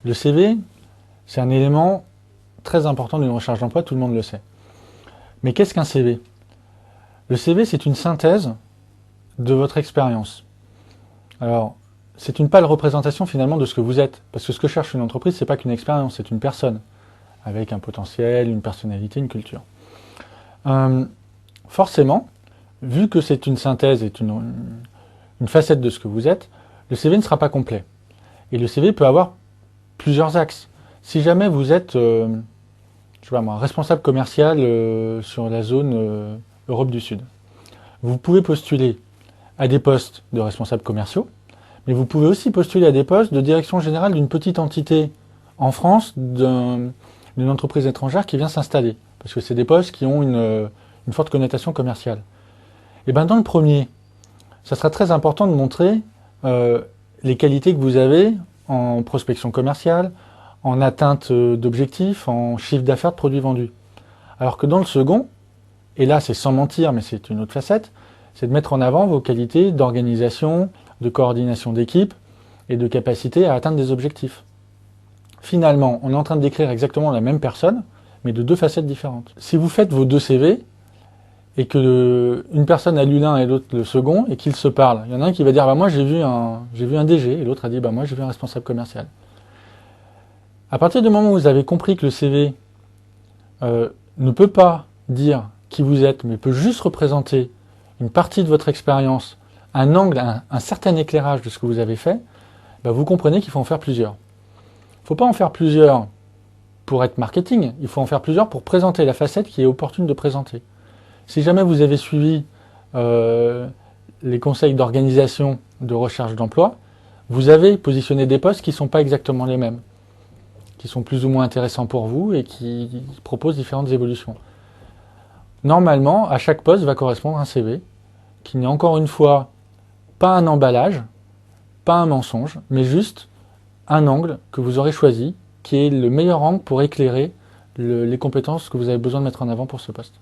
Le CV, c'est un élément très important d'une recherche d'emploi, tout le monde le sait. Mais qu'est-ce qu'un CV? Le CV, c'est une synthèse de votre expérience. Alors, c'est une pâle représentation finalement de ce que vous êtes. Parce que ce que cherche une entreprise, c'est pas qu'une expérience, c'est une personne, avec un potentiel, une personnalité, une culture. Euh, Forcément, vu que c'est une synthèse et une facette de ce que vous êtes, le CV ne sera pas complet. Et le CV peut avoir plusieurs axes. Si jamais vous êtes, je sais pas moi, responsable commercial sur la zone Europe du Sud, vous pouvez postuler à des postes de responsables commerciaux, mais vous pouvez aussi postuler à des postes de direction générale d'une petite entité en France, d'une entreprise étrangère qui vient s'installer. Parce que c'est des postes qui ont une forte connotation commerciale. Et bien dans le premier, ça sera très important de montrer les qualités que vous avez en prospection commerciale, en atteinte d'objectifs, en chiffre d'affaires de produits vendus. Alors que dans le second, et là c'est sans mentir, mais c'est une autre facette, c'est de mettre en avant vos qualités d'organisation, de coordination d'équipe et de capacité à atteindre des objectifs. Finalement, on est en train de décrire exactement la même personne, mais de deux facettes différentes. Si vous faites vos deux CV, et que une personne a lu l'un et l'autre le second, et qu'ils se parlent, il y en a un qui va dire bah moi j'ai vu un DG, et l'autre a dit bah moi j'ai vu un responsable commercial. À partir du moment où vous avez compris que le CV ne peut pas dire qui vous êtes, mais peut juste représenter une partie de votre expérience, un angle, un certain éclairage de ce que vous avez fait, bah vous comprenez qu'il faut en faire plusieurs. Il ne faut pas en faire plusieurs pour être marketing, il faut en faire plusieurs pour présenter la facette qui est opportune de présenter. Si jamais vous avez suivi les conseils d'organisation de recherche d'emploi, vous avez positionné des postes qui ne sont pas exactement les mêmes, qui sont plus ou moins intéressants pour vous et qui proposent différentes évolutions. Normalement, à chaque poste va correspondre un CV qui n'est encore une fois pas un emballage, pas un mensonge, mais juste un angle que vous aurez choisi, qui est le meilleur angle pour éclairer les compétences que vous avez besoin de mettre en avant pour ce poste.